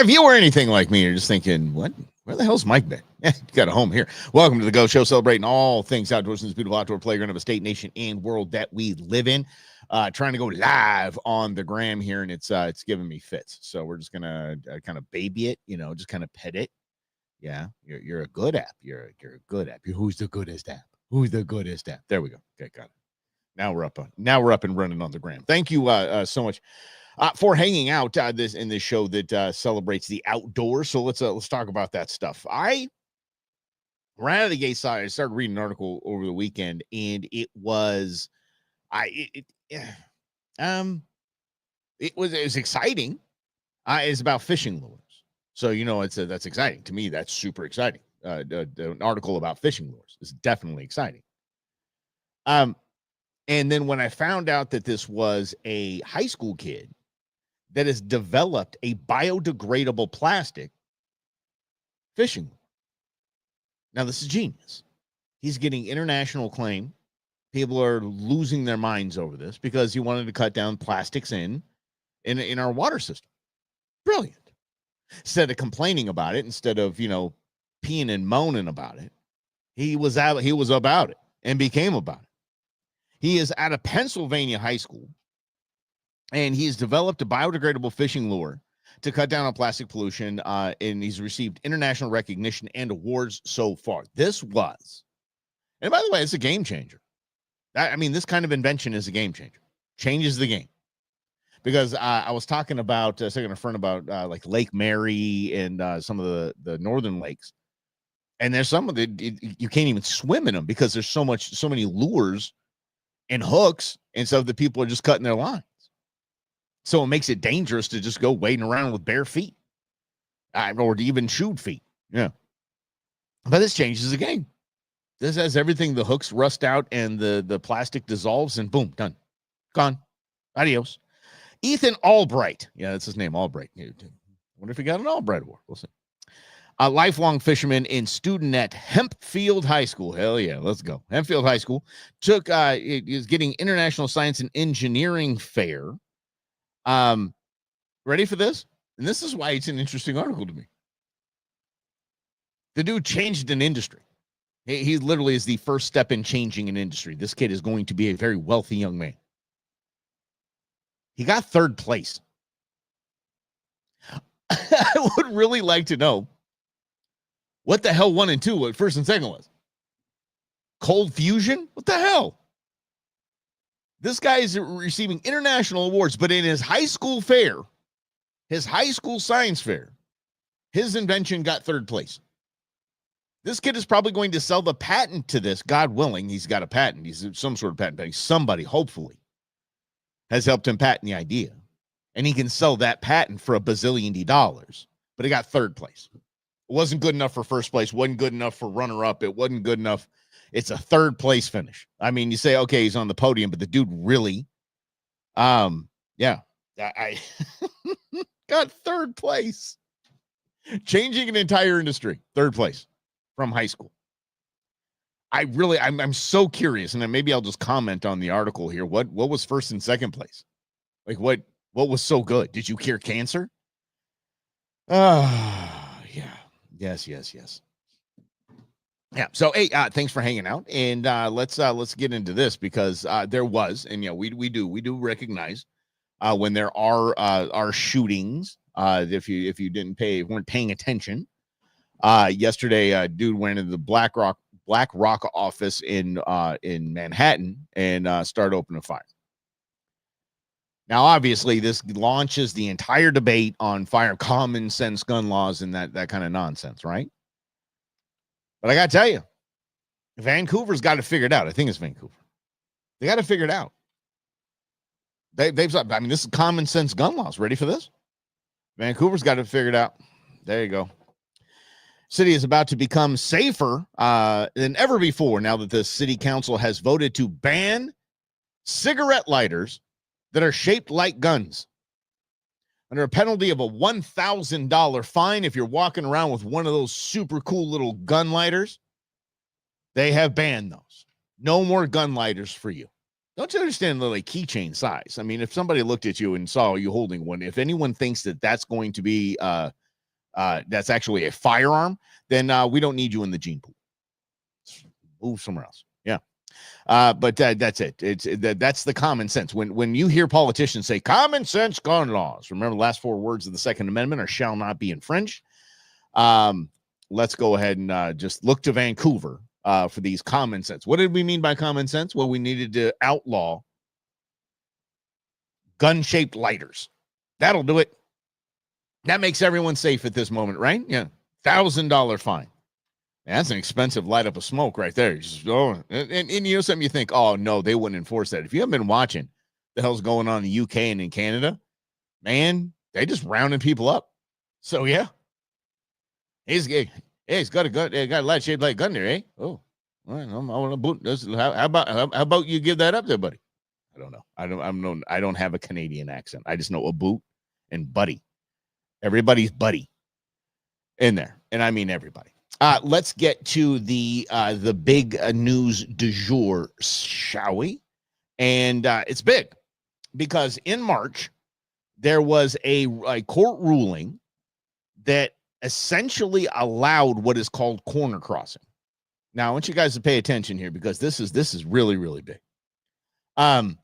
If you were anything like me, you're just thinking, what? Where the hell's Mike been? You got a home here. Welcome to the Go Show, celebrating all things outdoors in this beautiful outdoor playground of a state, nation, and world that we live in. Trying to go live on the gram here, and it's giving me fits. So we're just gonna kind of baby it, just kind of pet it. Yeah, you're a good app. You're a good app. Who's the goodest app? Who's the goodest app? There we go. Okay, got it. Now we're up and running on the gram. Thank you so much for hanging out this show that celebrates the outdoors. So let's talk about that stuff. I ran out of the gate side. I started reading an article over the weekend, and it was it was exciting. It's about fishing lures. So that's exciting to me. That's super exciting. An article about fishing lures is definitely exciting. And then when I found out that this was a high school kid that has developed a biodegradable plastic fishing lure. Now, this is genius. He's getting international acclaim. People are losing their minds over this because he wanted to cut down plastics in our water system. Brilliant. Instead of complaining about it, instead of, peeing and moaning about it, he was about it and became about it. He is at a Pennsylvania high school, and he's developed a biodegradable fishing lure to cut down on plastic pollution, and he's received international recognition and awards so far. And by the way, it's a game changer. This kind of invention is a game changer. Changes the game. Because I was talking about a second in front about like Lake Mary and some of the northern lakes, and there's some of you can't even swim in them because there's so many lures and hooks and stuff that people are just cutting their lines. So it makes it dangerous to just go wading around with bare feet, or to even shoed feet. Yeah, but this changes the game. This has everything. The hooks rust out and the plastic dissolves, and boom, done, gone, adios. Ethan Albright. Yeah, that's his name, Albright. I wonder if he got an Albright award. We'll see. A lifelong fisherman and student at Hempfield High School. Hell yeah, let's go. Hempfield High School is getting International Science and Engineering Fair. Ready for this? And this is why it's an interesting article to me. The dude changed an industry. He literally is the first step in changing an industry. This kid is going to be a very wealthy young man. He got third place. I would really like to know what the hell 1 and 2, what first and second was. Cold Fusion? What the hell? This guy is receiving international awards, but in his high school fair, his high school science fair, his invention got third place. This kid is probably going to sell the patent to this, God willing. He's got a patent. He's some sort of patent. Somebody, hopefully, has helped him patent the idea. And he can sell that patent for $1 bazillion. But he got third place. It wasn't good enough for first place. Wasn't good enough for runner-up. It wasn't good enough. It's a third place finish. You say, okay, he's on the podium, but the dude really, I got third place. Changing an entire industry. Third place from high school. I'm so curious, and then maybe I'll just comment on the article here. What was first and second place? Like what was so good? Did you cure cancer? Yeah. Yes. Yeah. So hey, thanks for hanging out, and let's get into this because there was, and we do recognize when there are shootings. If you weren't paying attention, yesterday, a dude went into the Black Rock office in Manhattan and started opening fire. Now, obviously, this launches the entire debate on common sense gun laws and that kind of nonsense, right? But I got to tell you, Vancouver's got to figure it out. I think it's Vancouver. They got to figure it out. This is common sense gun laws. Ready for this? Vancouver's got to figure it out. There you go. City is about to become safer than ever before now that the city council has voted to ban cigarette lighters that are shaped like guns under a penalty of a $1,000 fine if you're walking around with one of those super cool little gun lighters. They have banned those. No more gun lighters for you. Don't you understand the keychain size? If somebody looked at you and saw you holding one, if anyone thinks that that's going to be that's actually a firearm, then we don't need you in the gene pool. Move somewhere else. Yeah. But that's it. That's the common sense. When you hear politicians say common sense gun laws, remember the last 4 words of the Second Amendment are shall not be infringed. Let's go ahead and just look to Vancouver for these common sense. What did we mean by common sense? Well, we needed to outlaw gun-shaped lighters. That'll do it. That makes everyone safe at this moment, right? Yeah. $1,000 fine. That's an expensive light up of smoke right there. You just, and you know something, you think, oh, no, they wouldn't enforce that. If you haven't been watching the hell's going on in the UK and in Canada, man, they just rounding people up. So, yeah. He's got a gun. Got a light-shaped light gun there, eh? Oh, all right, I want to boot. How about you give that up there, buddy? I don't know. I don't have a Canadian accent. I just know a boot and buddy. Everybody's buddy in there, and I mean everybody. Let's get to the big news du jour, shall we? And it's big because in March there was a court ruling that essentially allowed what is called corner crossing. Now, I want you guys to pay attention here because this is really, really big. An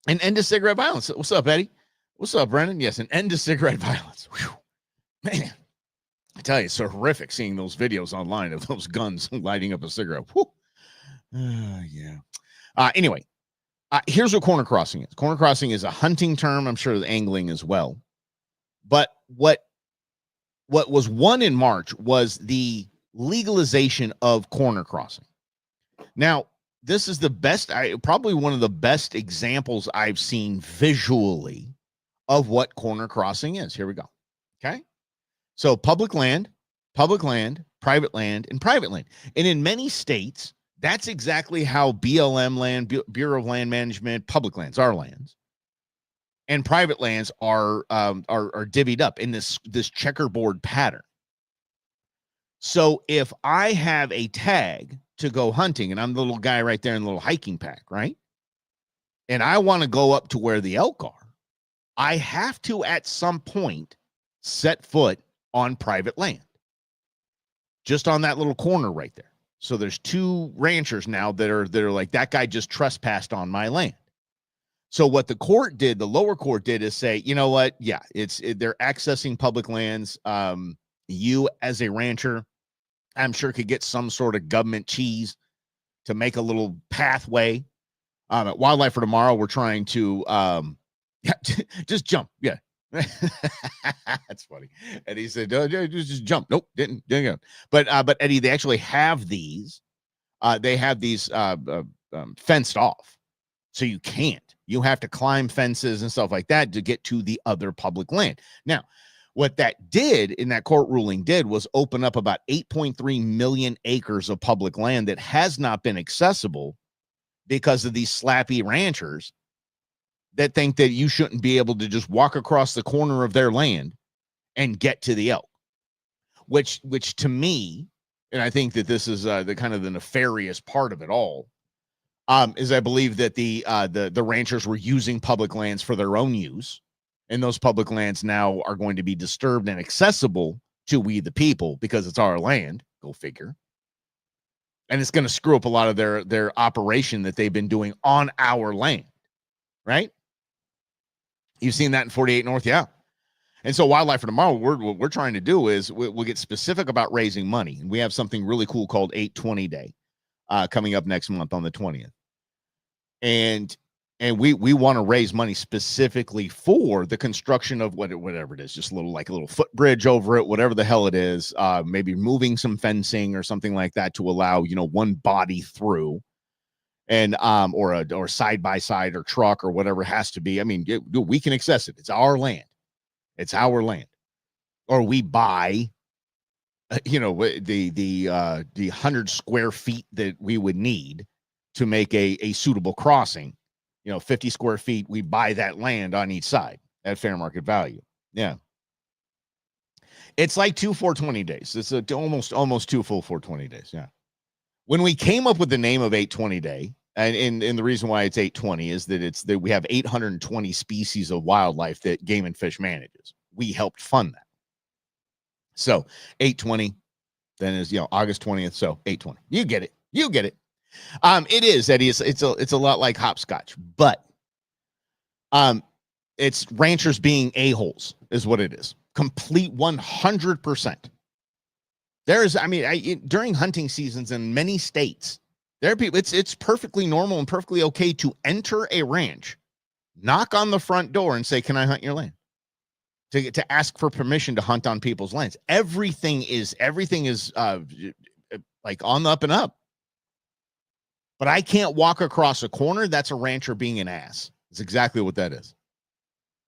end to cigarette violence. What's up, Eddie? What's up, Brendan? Yes, an end to cigarette violence. Whew. Man, I tell you, it's so horrific seeing those videos online of those guns lighting up a cigarette. Yeah. Anyway, here's what corner crossing is. Corner crossing is a hunting term. I'm sure the angling as well. But what was won in March was the legalization of corner crossing. Now, this is the best, probably one of the best examples I've seen visually of what corner crossing is. Here we go. Okay. So public land, private land, and private land. And in many states, that's exactly how BLM land, Bureau of Land Management, public lands, our lands, and private lands are divvied up in this checkerboard pattern. So if I have a tag to go hunting, and I'm the little guy right there in the little hiking pack, right? And I want to go up to where the elk are, I have to at some point set foot on private land. Just on that little corner right there. So there's 2 ranchers now that are like, that guy just trespassed on my land. So what the court did, the lower court did, is say, you know what? Yeah, they're accessing public lands. You as a rancher, I'm sure could get some sort of government cheese to make a little pathway. At Wildlife for Tomorrow, we're trying to just jump. Yeah. That's funny. And he said, oh, just jump. Nope, didn't go. But Eddie, they actually have these. They have these fenced off, so you can't. You have to climb fences and stuff like that to get to the other public land. Now, what that did in that court ruling was open up about 8.3 million acres of public land that has not been accessible because of these slappy ranchers that think that you shouldn't be able to just walk across the corner of their land and get to the elk, which to me, and I think that this is the kind of the nefarious part of it all, is I believe that the ranchers were using public lands for their own use, and those public lands now are going to be disturbed and accessible to we the people because it's our land. Go figure. And it's going to screw up a lot of their operation that they've been doing on our land, right? You've seen that in 48 North, yeah. And so Wildlife for Tomorrow, what we're trying to do is we'll get specific about raising money. And we have something really cool called 820 Day coming up next month on the 20th. And we want to raise money specifically for the construction of whatever it is, just a little footbridge over it, whatever the hell it is, maybe moving some fencing or something like that to allow, one body through. And or side by side or truck or whatever it has to be. I mean, we can access it. It's our land. It's our land. Or we buy, the 100 square feet that we would need to make a suitable crossing. 50 square feet. We buy that land on each side at fair market value. Yeah. It's like 2 420 days. It's almost 2 full 420 days. Yeah. When we came up with the name of 820 Day, and the reason why it's 820 is that we have 820 species of wildlife that Game and Fish manages. We helped fund that. So 8/20, then is August 20th. So 8/20. You get it. You get it. It is, Eddie. It's a lot like hopscotch, but it's ranchers being a-holes is what it is. Complete 100%. During hunting seasons in many states, there are people, it's perfectly normal and perfectly okay to enter a ranch, knock on the front door and say, "Can I hunt your land?" To ask for permission to hunt on people's lands. Everything is like on the up and up. But I can't walk across a corner. That's a rancher being an ass. It's exactly what that is.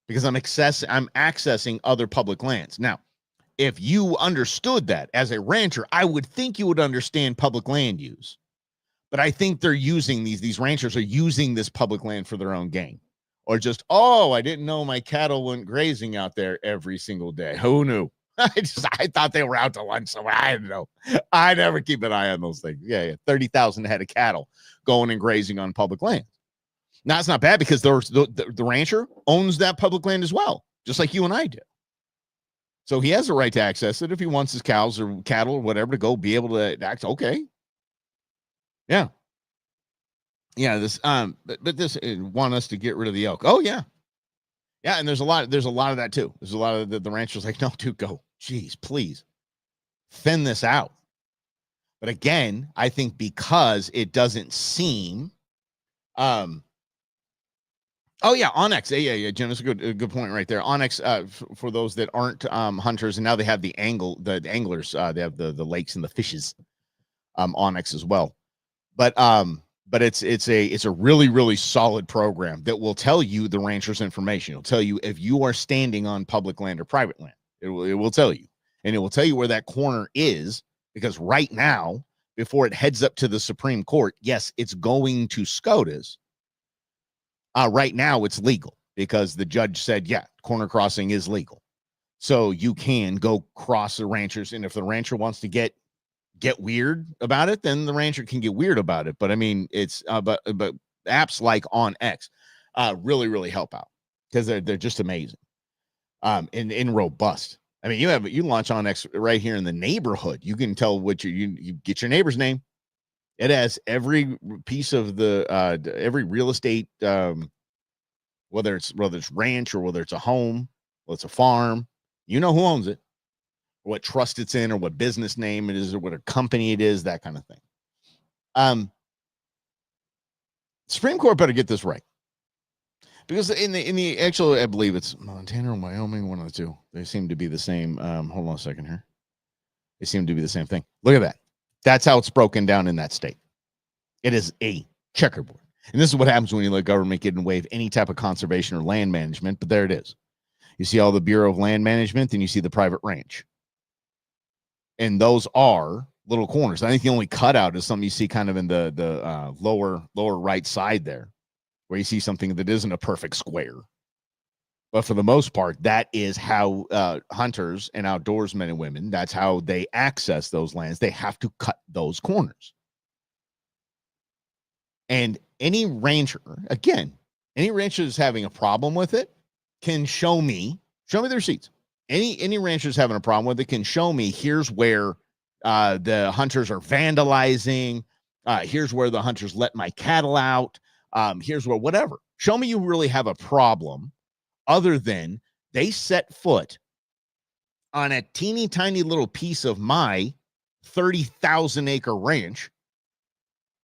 Because I'm accessing other public lands. Now, if you understood that as a rancher, I would think you would understand public land use. But I think they're using these ranchers are using this public land for their own gain. Or just, I didn't know my cattle went grazing out there every single day. Who knew? I thought they were out to lunch somewhere. I didn't know. I never keep an eye on those things. Yeah. 30,000 head of cattle going and grazing on public land. Now, it's not bad because the rancher owns that public land as well, just like you and I do. So he has a right to access it if he wants his cows or cattle or whatever to go be able to act. Okay. Yeah. Yeah. This, but this want us to get rid of the elk. Oh, yeah. Yeah. And there's a lot of that too. There's a lot of the ranchers like, no, dude, go. Jeez, please thin this out. But again, I think because it doesn't seem, oh yeah, onX. Yeah, Jim, that's a good point right there. onX, for those that aren't hunters, and now they have the anglers. They have the lakes and the fishes, onX as well. But it's a really, really solid program that will tell you the rancher's information. It'll tell you if you are standing on public land or private land. It will tell you, and it will tell you where that corner is, because right now, before it heads up to the Supreme Court, yes, it's going to SCOTUS. Right now, it's legal because the judge said, yeah, corner crossing is legal. So you can go cross the ranchers, and if the rancher wants to get weird about it, then the rancher can get weird about it. But I mean, it's but apps like onX really, really help out because they're just amazing. And robust. I mean, you launch onX right here in the neighborhood. You can tell what you get your neighbor's name. It has every piece of the every real estate, whether it's ranch or whether it's a home, whether it's a farm, you know who owns it, what trust it's in, or what business name it is, or what a company it is, that kind of thing. Supreme Court better get this right. Because in the actual, I believe it's Montana or Wyoming, one of the two. They seem to be the same. Hold on a second here. They seem to be the same thing. Look at that. That's how it's broken down in that state. It is a checkerboard. And this is what happens when you let government get in the way of any type of conservation or land management. But there it is. You see all the Bureau of Land Management, and you see the private ranch. And those are little corners. I think the only cutout is something you see kind of in the lower right side there, where you see something that isn't a perfect square. But for the most part, that is how hunters and outdoorsmen and women, that's how they access those lands. They have to cut those corners. And any rancher that's having a problem with it can show me the receipts. Any ranchers having a problem with it can show me, here's where the hunters are vandalizing. Here's where the hunters let my cattle out. Here's where whatever. Show me you really have a problem, other than they set foot on a teeny tiny little piece of my 30,000 acre ranch.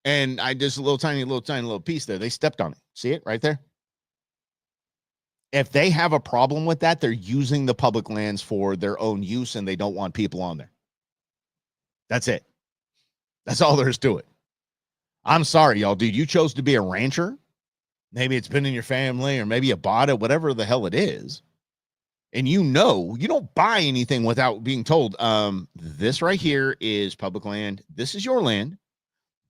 And I just a little tiny piece there. They stepped on it. See it right there? If they have a problem with that, they're using the public lands for their own use, and they don't want people on there. That's it. That's all there is to it. I'm sorry, y'all, dude. You chose to be a rancher. Maybe it's been in your family, or maybe you bought it, whatever the hell it is. And you don't buy anything without being told, this right here is public land. This is your land.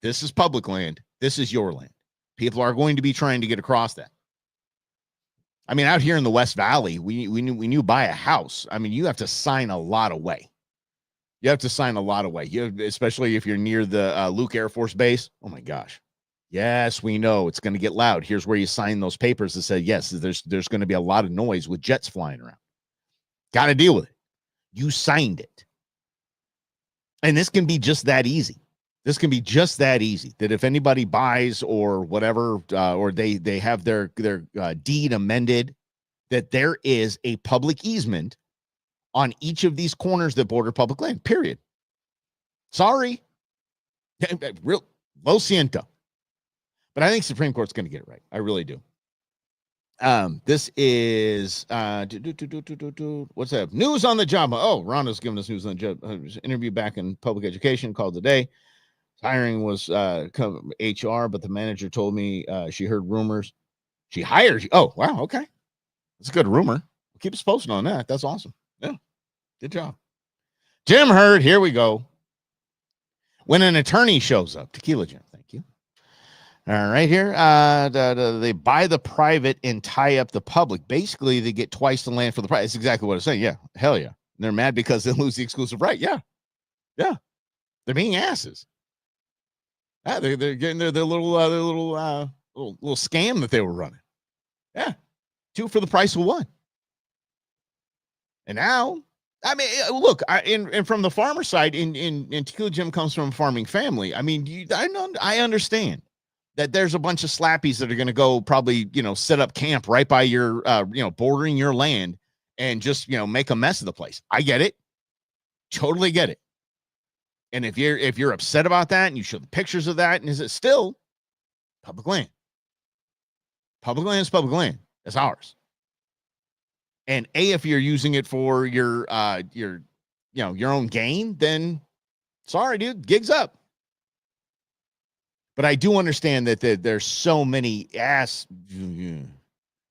This is public land. This is your land. People are going to be trying to get across that. I mean, out here in the West Valley, when you buy a house, I mean, you have to sign a lot away. Especially if you're near the Luke Air Force Base. Oh my gosh. Yes, we know it's going to get loud. Here's where you sign those papers that say, yes, there's going to be a lot of noise with jets flying around. Got to deal with it. You signed it. And this can be just that easy. This can be just that easy, that if anybody buys or whatever, or they have their deed amended, that there is a public easement on each of these corners that border public land, period. Sorry. Real lo siento. But I think Supreme Court's going to get it right. I really do. This is what's that? News on the job. Oh, Rhonda's giving us news on the job. Interview back in public education called today. Hiring was HR, but the manager told me she heard rumors. She hired you. Oh, wow. Okay. That's a good rumor. Keep us posted on that. That's awesome. Yeah. Good job. Jim Hurd, here we go. When an attorney shows up, Tequila Jim, thank you. All right, here. They buy the private and tie up the public. Basically, they get twice the land for the price. That's exactly what it's saying. Yeah. Hell yeah. And they're mad because they lose the exclusive right. Yeah. Yeah. They're being asses. Yeah, they're getting their little scam that they were running. Yeah, 2 for the price of 1. And now, I mean, look, and from the farmer side, in Tequila Jim comes from a farming family. I mean, I understand that there's a bunch of slappies that are going to go probably, set up camp right by your, bordering your land and just, make a mess of the place. I get it, totally get it. And if you're upset about that and you show the pictures of that, and is it still public land? Public land is public land. It's ours. And if you're using it for your own gain, then sorry, dude, gig's up. But I do understand that there's so many ass.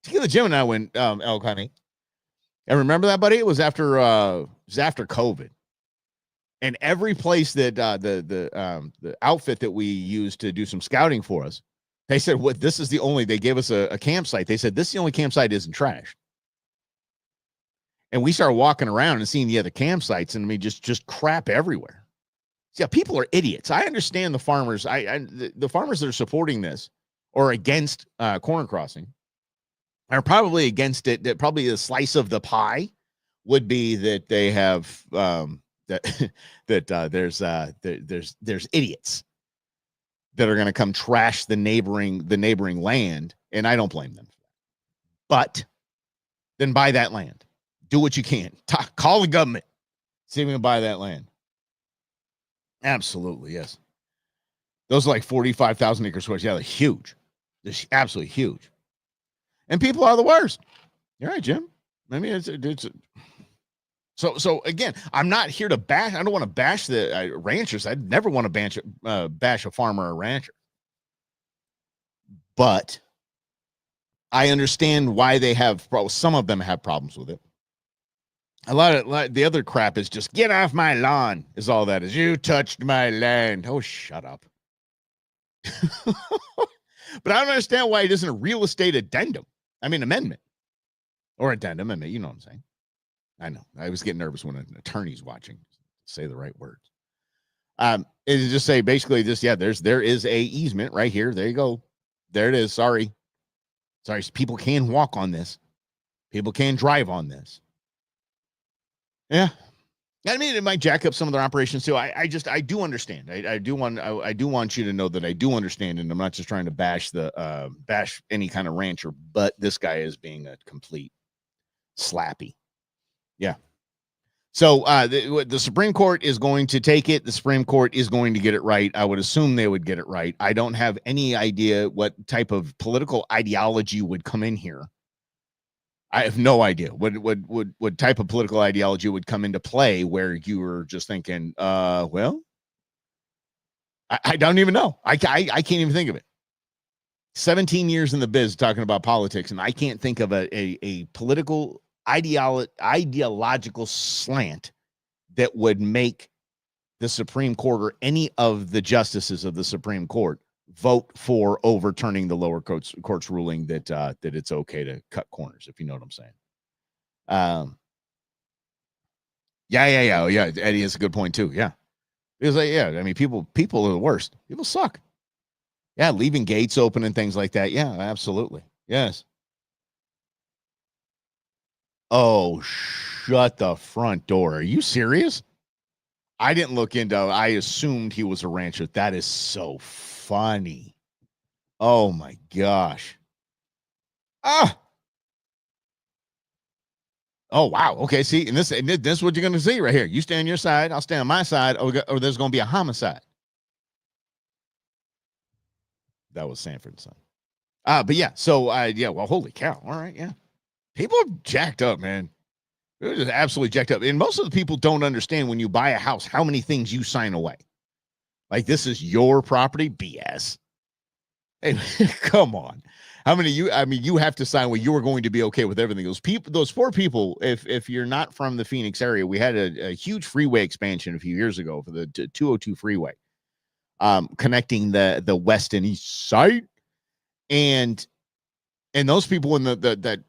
Tequila Jim and I went elk hunting. And remember that, buddy? It was after COVID. And every place that the outfit that we used to do some scouting for us, they said, "What? This is the only." They gave us a campsite. They said, "This is the only campsite isn't trash." And we started walking around and seeing the other campsites, and I mean, just crap everywhere. Yeah, people are idiots. I understand the farmers. The farmers that are supporting this or against corn crossing are probably against it. That probably a slice of the pie would be that they have. There's idiots that are going to come trash the neighboring land, and I don't blame them for that. But then buy that land. Do what you can. Call the government. See if we can buy that land. Absolutely, yes. Those are like 45,000 acre squares. Yeah, they're huge. They're absolutely huge. And people are the worst. You're right, Jim. I mean, it's So again, I'm not here to bash. I don't want to bash the ranchers. I'd never want to bash a farmer or rancher. But I understand why they have. Some of them have problems with it. A lot of the other crap is just get off my lawn. Is all that is. You touched my land. Oh, shut up. But I don't understand why it isn't a real estate amendment or addendum. You know what I'm saying. I know. I was getting nervous when an attorney's watching. Say the right words. It just say basically this. Yeah, there is a easement right here. There you go. There it is. Sorry. People can walk on this. People can drive on this. Yeah. I mean, it might jack up some of their operations too. I do understand. I do want you to know that I do understand, and I'm not just trying to bash any kind of rancher, but this guy is being a complete slappy. Yeah. So the Supreme Court is going to take it. The Supreme Court is going to get it right. I would assume they would get it right. I don't have any idea what type of political ideology would come in here. I have no idea what type of political ideology would come into play where you were just thinking, well, I don't even know. I can't even think of it. 17 years in the biz talking about politics, and I can't think of a political ideological slant that would make the Supreme Court or any of the justices of the Supreme Court vote for overturning the lower court's ruling that it's okay to cut corners, if you know what I'm saying. Yeah. Eddie has a good point too. Yeah. Because I mean, people are the worst. People suck. Yeah, leaving gates open and things like that. Yeah, absolutely. Yes. Oh, shut the front door. Are you serious? I didn't look into it. I assumed he was a rancher. That is so funny. Oh my gosh. Ah. Oh wow. Okay. See, and this is what you're gonna see right here. You stay on your side, I'll stay on my side, or there's gonna be a homicide. That was Sanford and Son. But yeah, so yeah, well, holy cow. All right, yeah. People are jacked up, man. They're just absolutely jacked up. And most of the people don't understand when you buy a house how many things you sign away. Like this is your property. BS. Hey, come on. How many you have to sign where you are going to be okay with everything. Those poor people, if you're not from the Phoenix area, we had a huge freeway expansion a few years ago for the 202 freeway, connecting the west and east side. And those people in that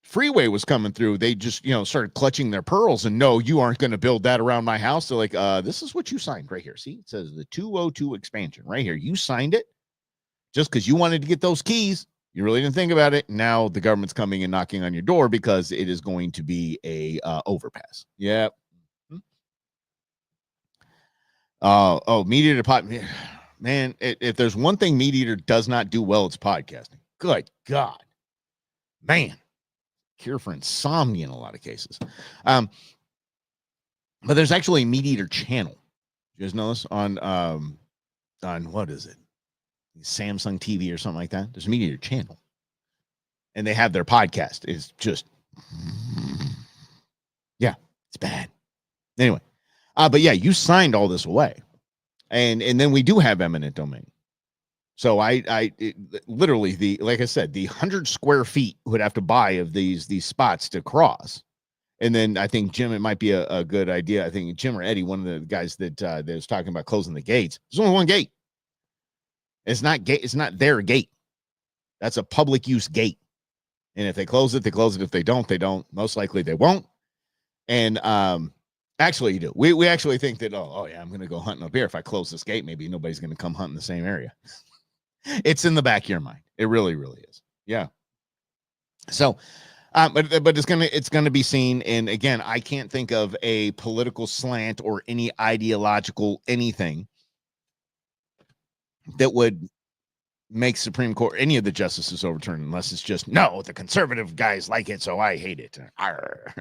freeway was coming through, they just started clutching their pearls and no, you aren't going to build that around my house. They're like, this is what you signed right here. See, it says the 202 expansion right here. You signed it just because you wanted to get those keys. You really didn't think about it. Now the government's coming and knocking on your door because it is going to be a overpass. Yep. Meat Eater man, if there's one thing Meat Eater does not do well, it's podcasting. Good God, man. Cure for insomnia in a lot of cases. But there's actually a Meat Eater channel. You guys know this on what is it? Samsung TV or something like that. There's a Meat Eater channel. And they have their podcast. It's just, yeah, it's bad. Anyway, but yeah, you signed all this away. And then we do have eminent domain. So literally like I said, the 100 square feet would have to buy of these spots to cross. And then I think, Jim, it might be a good idea. I think Jim or Eddie, one of the guys that was talking about closing the gates. There's only one gate. It's not gate. It's not their gate. That's a public use gate. And if they close it, they close it. If they don't, they don't. Most likely they won't. And actually, you do. We actually think that, oh yeah, I'm going to go hunting up here. If I close this gate, maybe nobody's going to come hunt in the same area. It's in the back of your mind. It really, really is. Yeah. So, but it's gonna be seen. And again, I can't think of a political slant or any ideological anything that would make Supreme Court any of the justices overturned unless it's just no, the conservative guys like it, so I hate it. Arr.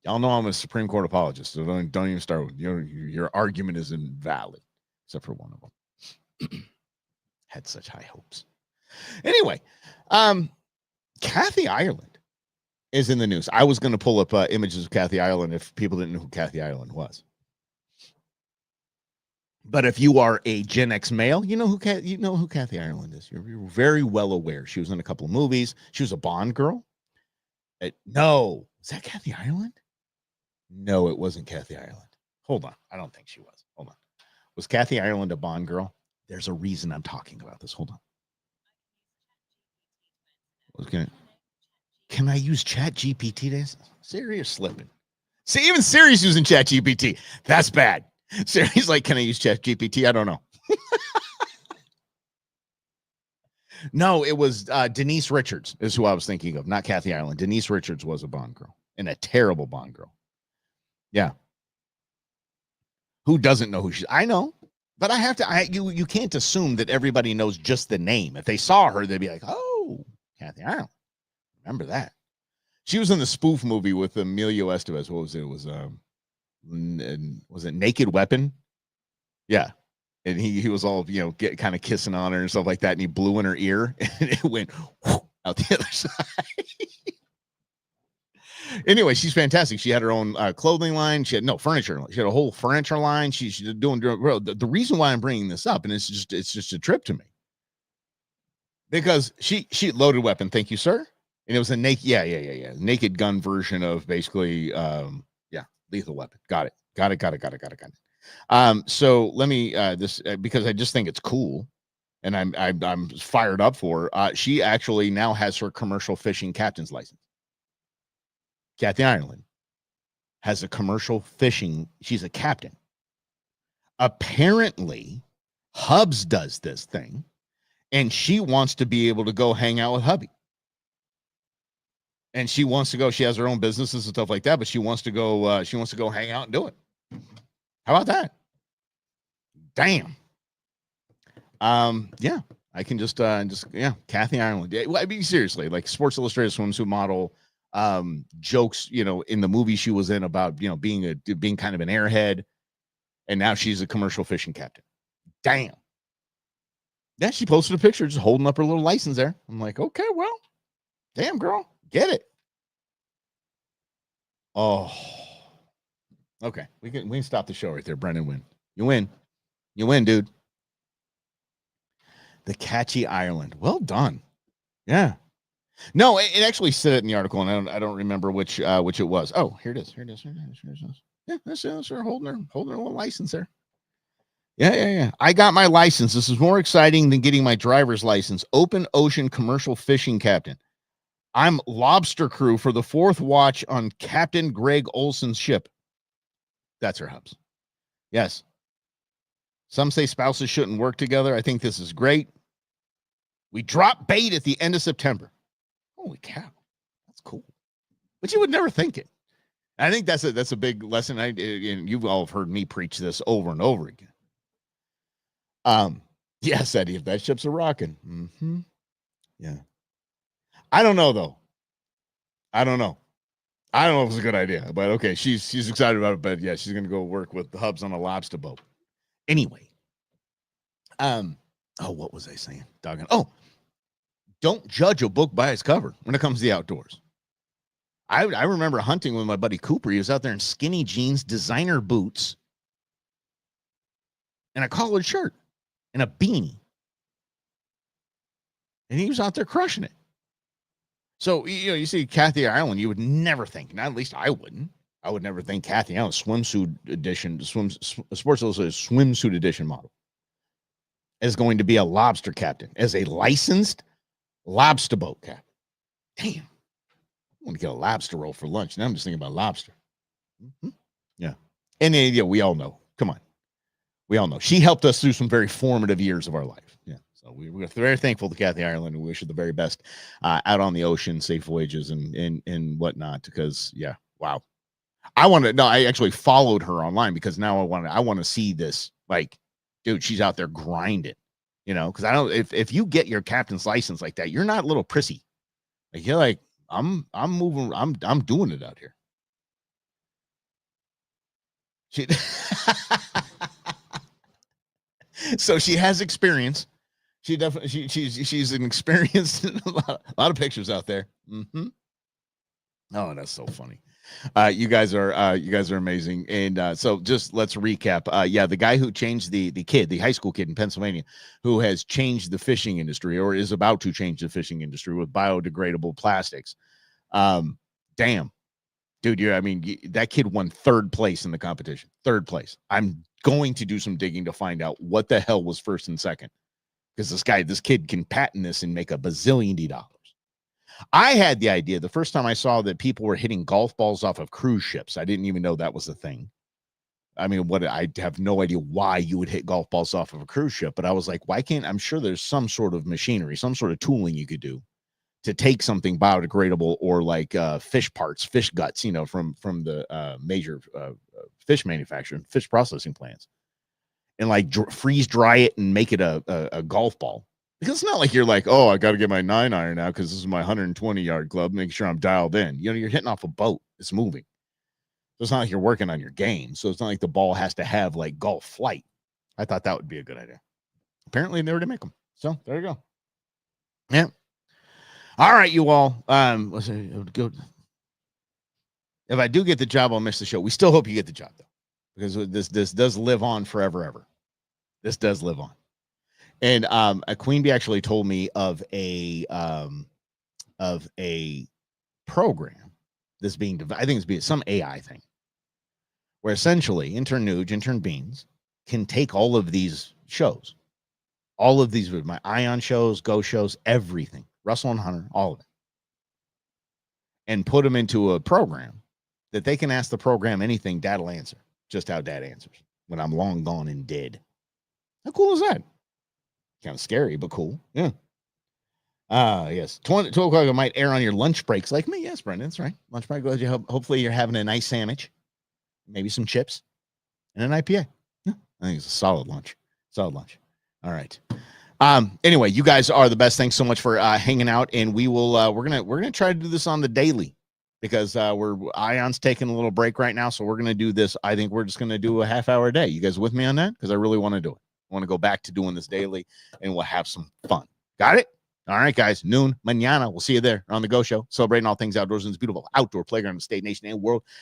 Y'all know I'm a Supreme Court apologist, so don't even start with your argument is invalid, except for one of them. Had such high hopes. Anyway, Kathy Ireland is in the news. I was going to pull up images of Kathy Ireland if people didn't know who Kathy Ireland was. But if you are a Gen X male, you know who Kathy Ireland is. You're very well aware. She was in a couple of movies. She was a Bond girl. No, is that Kathy Ireland? No, it wasn't Kathy Ireland. Hold on. I don't think she was. Hold on. Was Kathy Ireland a Bond girl? There's a reason I'm talking about this. Hold on. Okay. Can I use Chat GPT to Siri's slipping? See, even Siri's using Chat GPT. That's bad. Siri's like, can I use Chat GPT? I don't know. No, it was Denise Richards is who I was thinking of, not Kathy Ireland. Denise Richards was a Bond girl and a terrible Bond girl. Yeah. Who doesn't know who she is? I know, but I have to, you can't assume that everybody knows just the name. If they saw her, they'd be like, oh, Kathy Ireland. Remember that. She was in the spoof movie with Emilio Estevez. What was it? Was it Naked Weapon? Yeah. And he was all, kind of kissing on her and stuff like that. And he blew in her ear and it went out the other side. Anyway, she's fantastic. She had her own clothing line. She had furniture. She had a whole furniture line. She's doing the reason why I'm bringing this up, and it's just a trip to me, because she Loaded Weapon. Thank you, sir. And it was a naked, naked gun version of basically, Lethal Weapon. Got it. So let me because I just think it's cool, and I'm fired up for. She actually now has her commercial fishing captain's license. Kathy Ireland has a commercial fishing. She's a captain. Apparently, Hubs does this thing, and she wants to be able to go hang out with hubby. And she wants to go. She has her own businesses and stuff like that, but she wants to go. She wants to go hang out and do it. How about that? Damn. Yeah, I can just yeah, Kathy Ireland. Yeah, well, I mean, seriously, like Sports Illustrated swimsuit model. Jokes, in the movie she was in about being kind of an airhead, and now she's a commercial fishing captain. Damn. Yeah, she posted a picture just holding up her little license there. I'm like, okay, well, damn girl, get it. Oh, okay. We can stop the show right there. Brendan win. You win. You win, dude. The Catchy Ireland. Well done. Yeah. No, it actually said it in the article, and I don't remember which it was. Oh, here it is. Here it is. Here it is. Here it is. Yeah, that's her holding her little license there. Yeah. I got my license. This is more exciting than getting my driver's license. Open ocean commercial fishing captain. I'm lobster crew for the 4th watch on Captain Greg Olson's ship. That's her hubs. Yes. Some say spouses shouldn't work together. I think this is great. We drop bait at the end of September. Holy cow. That's cool. But you would never think it. I think that's a big lesson. And you've all heard me preach this over and over again. Yes, Eddie, if that ship's a rocking. Mm-hmm. Yeah. I don't know though. I don't know if it's a good idea, but okay, she's excited about it. But yeah, she's gonna go work with the hubs on a lobster boat. Anyway, what was I saying? Doggone. Oh, don't judge a book by its cover when it comes to the outdoors. I remember hunting with my buddy Cooper. He was out there in skinny jeans, designer boots, and a collared shirt and a beanie, and he was out there crushing it. So, you see Kathy Ireland, you would never think, not at least I wouldn't. I would never think Kathy Ireland swimsuit edition, Sports Illustrated swimsuit edition model is going to be a lobster captain, as a licensed lobster boat captain. Damn. I want to get a lobster roll for lunch. Now I'm just thinking about lobster. Mm-hmm. Yeah. And we all know. Come on. We all know. She helped us through some very formative years of our life. Yeah. So we're very thankful to Kathy Ireland, and we wish her the very best out on the ocean, safe voyages and whatnot. Because wow. I actually followed her online because now I want to see this. Like, dude, she's out there grinding, because I don't, if you get your captain's license like that, you're not a little prissy. Like, you're like, I'm moving, I'm doing it out here. So she has experience. She definitely she's an experienced a lot of pictures out there. Mm-hmm. Oh, that's so funny. You guys are amazing. And so just let's recap. The guy who changed the high school kid in Pennsylvania, who has changed the fishing industry or is about to change the fishing industry with biodegradable plastics. Damn, dude, that kid won 3rd place in the competition. 3rd place. I'm going to do some digging to find out what the hell was 1st and 2nd, because this kid can patent this and make a bazillion dollars. I had the idea the first time I saw that people were hitting golf balls off of cruise ships. I didn't even know that was a thing. I mean, I have no idea why you would hit golf balls off of a cruise ship, but I was like, why can't, I'm sure there's some sort of machinery, some sort of tooling you could do to take something biodegradable or like fish parts, fish guts, from the major fish manufacturing, fish processing plants, and like freeze dry it and make it a golf ball. Because it's not like you're like, oh, I got to get my 9-iron now because this is my 120-yard club. Make sure I'm dialed in. You're hitting off a boat. It's moving. So it's not like you're working on your game. So it's not like the ball has to have like golf flight. I thought that would be a good idea. Apparently, they already make them. So there you go. Yeah. All right, you all. Go. If I do get the job, I'll miss the show. We still hope you get the job though, because this does live on forever, ever. This does live on. And a Queen Bee actually told me of a program that's being I think it's being some AI thing, where essentially intern Nuge, intern Beans can take all of these shows, all of these, my Ion shows, Go shows, everything, Russell and Hunter, all of it, and put them into a program that they can ask the program anything, Dad'll answer, just how Dad answers when I'm long gone and dead. How cool is that? Kind of scary, but cool. Yeah. Yes. 12 o'clock might air on your lunch breaks like me. Yes, Brendan, that's right. Lunch break. Hopefully you're having a nice sandwich, maybe some chips and an IPA. Yeah, I think it's a solid lunch. Solid lunch. All right. Anyway, you guys are the best. Thanks so much for hanging out, and we will we're gonna try to do this on the daily because Ion's taking a little break right now, so we're gonna do this. I think we're just gonna do a half-hour a day. You guys with me on that? Because I really want to do it. I want to go back to doing this daily, and we'll have some fun. Got it? All right, guys. Noon, mañana. We'll see you there on the Go Show, celebrating all things outdoors in this beautiful outdoor playground in the state, nation, and world.